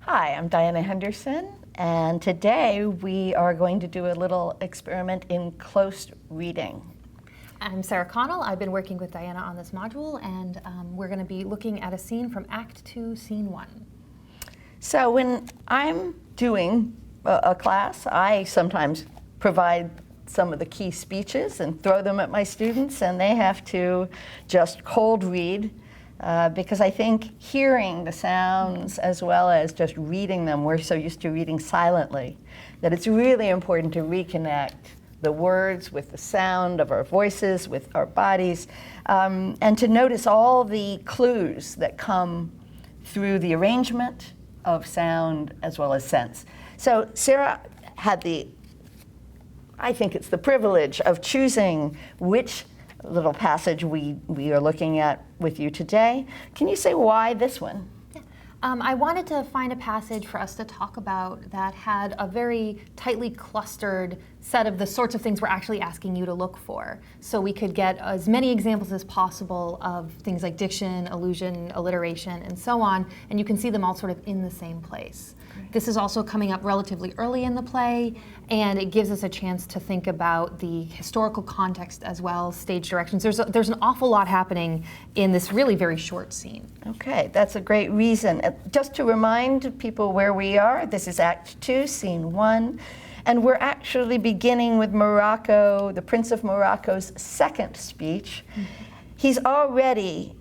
Hi, I'm Diana Henderson, and today we are going to do a little experiment in close reading. I'm Sarah Connell. I've been working with Diana on this module, and we're going to be looking at a scene from Act 2, Scene 1. So when I'm doing a class, I sometimes provide some of the key speeches and throw them at my students, and they have to just cold read. Because I think hearing the sounds as well as just reading them, we're so used to reading silently, that it's really important to reconnect the words with the sound of our voices, with our bodies, and to notice all the clues that come through the arrangement of sound as well as sense. So Sarah had I think it's the privilege of choosing which little passage we are looking at with you today. Can you say why this one? I wanted to find a passage for us to talk about that had a very tightly clustered set of the sorts of things we're actually asking you to look for. So we could get as many examples as possible of things like diction, allusion, alliteration, and so on, and you can see them all sort of in the same place. This is also coming up relatively early in the play, and it gives us a chance to think about the historical context as well, stage directions. There's an awful lot happening in this really very short scene. Okay, that's a great reason. Just to remind people where we are, this is Act 2, Scene 1, and we're actually beginning with Morocco, the Prince of Morocco's second speech. Mm-hmm. He's already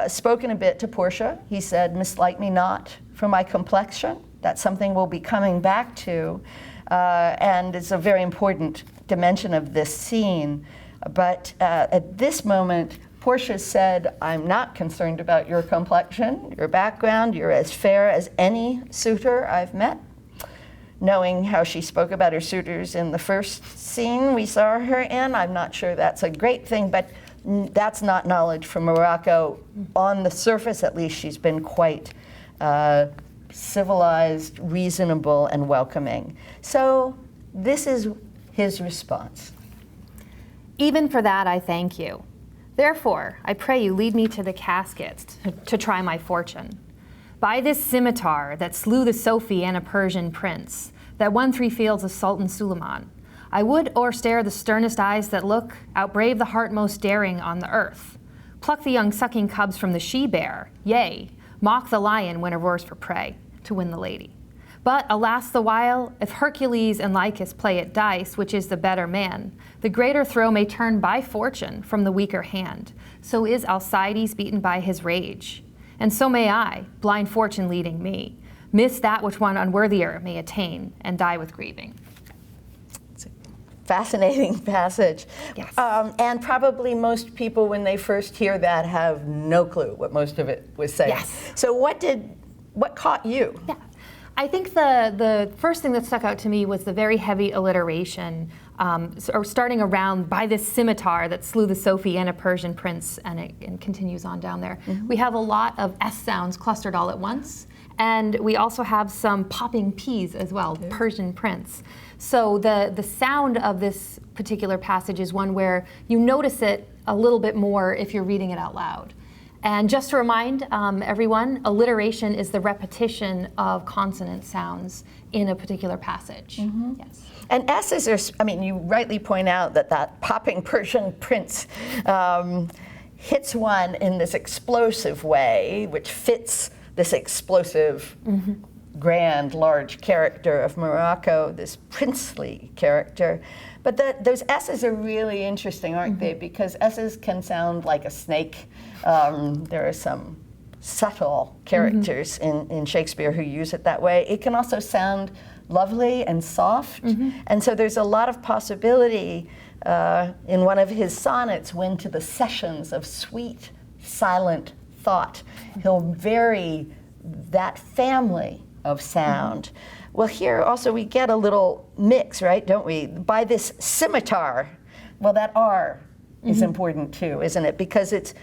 spoken a bit to Portia. He said, "Mislike me not for my complexion." That's something we'll be coming back to, and it's a very important dimension of this scene. But at this moment, Portia said, "I'm not concerned about your complexion, your background. You're as fair as any suitor I've met." Knowing how she spoke about her suitors in the first scene we saw her in, I'm not sure that's a great thing, but that's not knowledge from Morocco. On the surface, at least, she's been quite civilized, reasonable, and welcoming. So this is his response. "Even for that I thank you. Therefore, I pray you lead me to the caskets to try my fortune. By this scimitar that slew the Sophie and a Persian prince, that won 3 fields of Sultan Suleiman, I would o'erstare the sternest eyes that look, outbrave the heart most daring on the earth, pluck the young sucking cubs from the she-bear, yea, mock the lion when it roars for prey, to win the lady. But alas the while, if Hercules and Lycus play at dice, which is the better man, the greater throw may turn by fortune from the weaker hand. So is Alcides beaten by his rage. And so may I, blind fortune leading me, miss that which one unworthier may attain, and die with grieving." It's a fascinating passage. Yes. And probably most people, when they first hear that, have no clue what most of it was saying. Yes. So what caught you? Yeah. I think the first thing that stuck out to me was the very heavy alliteration, or starting around "by this scimitar that slew the Sophie and a Persian prince," and it continues on down there. Mm-hmm. We have a lot of S sounds clustered all at once, and we also have some popping P's as well, yeah. Persian prince. So the sound of this particular passage is one where you notice it a little bit more if you're reading it out loud. And just to remind everyone, alliteration is the repetition of consonant sounds in a particular passage. Mm-hmm. Yes. And S's are, you rightly point out that popping Persian prince hits one in this explosive way, which fits this explosive, mm-hmm. grand, large character of Morocco, this princely character. But those S's are really interesting, aren't mm-hmm. they? Because S's can sound like a snake. There are some subtle characters mm-hmm. in Shakespeare who use it that way. It can also sound lovely and soft. Mm-hmm. And so there's a lot of possibility in one of his sonnets, when to the sessions of sweet, silent thought, mm-hmm. he'll vary that family of sound. Mm-hmm. Well, here also we get a little mix, right, don't we? By this scimitar, well, that R mm-hmm. is important too, isn't it? Because it's,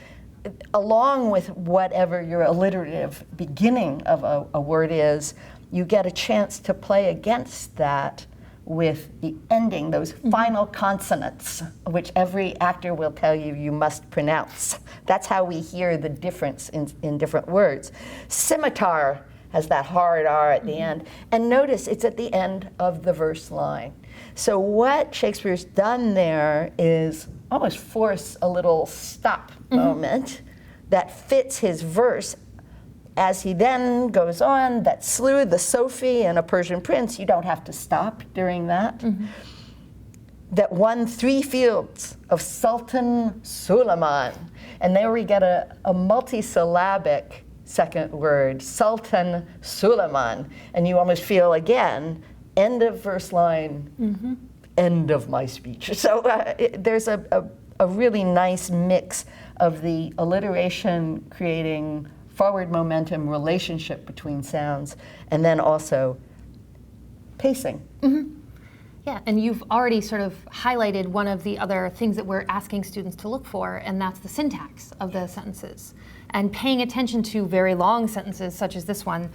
along with whatever your alliterative beginning of a word is, you get a chance to play against that with the ending, those final consonants, which every actor will tell you you must pronounce. That's how we hear the difference in different words. Scimitar has that hard R at the end. And notice it's at the end of the verse line. So what Shakespeare's done there is almost force a little stop moment that fits his verse. As he then goes on, that slew the Sophie and a Persian prince, you don't have to stop during that. That won 3 fields of Sultan Suleiman. And there we get a multisyllabic second word, Sultan Suleiman. And you almost feel, again, end of verse line, end of my speech. So there's a really nice mix of the alliteration creating forward momentum relationship between sounds, and then also pacing. Yeah, and you've already sort of highlighted one of the other things that we're asking students to look for, and that's the syntax of the sentences. And paying attention to very long sentences, such as this one,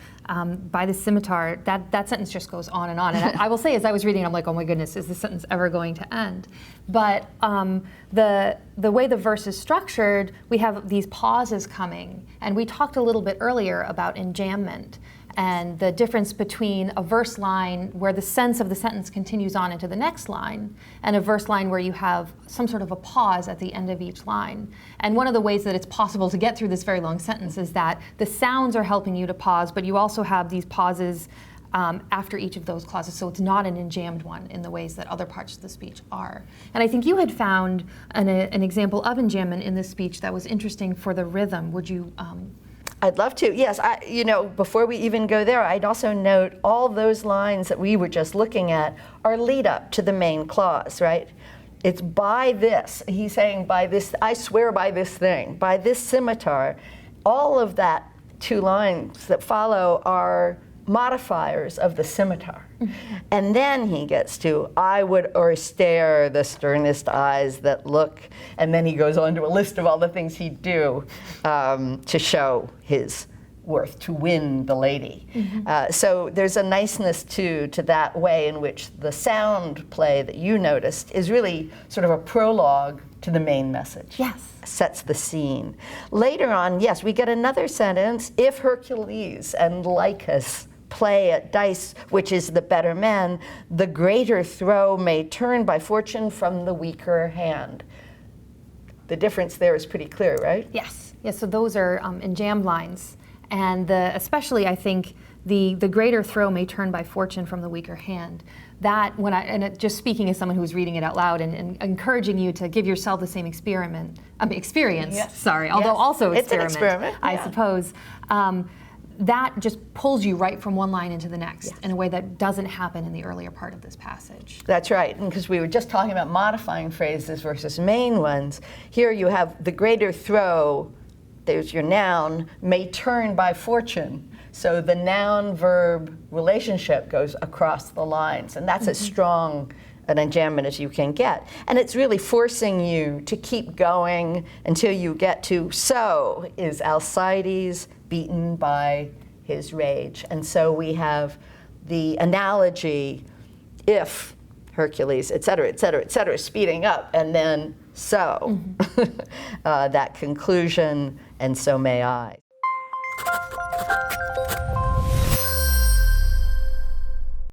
by the scimitar, that sentence just goes on. And I will say, as I was reading, I'm like, oh my goodness, is this sentence ever going to end? But the way the verse is structured, we have these pauses coming. And we talked a little bit earlier about enjambment and the difference between a verse line where the sense of the sentence continues on into the next line and a verse line where you have some sort of a pause at the end of each line. And one of the ways that it's possible to get through this very long sentence is that the sounds are helping you to pause, but you also have these pauses after each of those clauses, so it's not an enjambed one in the ways that other parts of the speech are. And I think you had found an example of enjambment in this speech that was interesting for the rhythm. Would you I'd love to. Yes, before we even go there, I'd also note all those lines that we were just looking at are lead up to the main clause, right? It's by this. He's saying by this, I swear by this thing, by this scimitar. All of that 2 lines that follow are modifiers of the scimitar. And then he gets to, I would o'erstare the sternest eyes that look, and then he goes on to a list of all the things he'd do to show his worth, to win the lady. So there's a niceness to that way in which the sound play that you noticed is really sort of a prologue to the main message. Yes. Sets the scene. Later on, yes, we get another sentence, if Hercules and Lycus play at dice, which is the better man, the greater throw may turn by fortune from the weaker hand. The difference there is pretty clear, right? Yes. Yes, so those are enjambed lines. And especially, I think, the greater throw may turn by fortune from the weaker hand. That, just speaking as someone who was reading it out loud and encouraging you to give yourself the same experience, Yes. sorry, although Yes. also It's an experiment, I yeah. suppose. That just pulls you right from one line into the next in a way that doesn't happen in the earlier part of this passage. That's right, and because we were just talking about modifying phrases versus main ones, here you have the greater throw, there's your noun, may turn by fortune. So the noun-verb relationship goes across the lines, and that's as strong an enjambment as you can get. And it's really forcing you to keep going until you get to, so is Alcides beaten by his rage. And so we have the analogy, if Hercules, et cetera, speeding up, and then so, that conclusion, and so may I.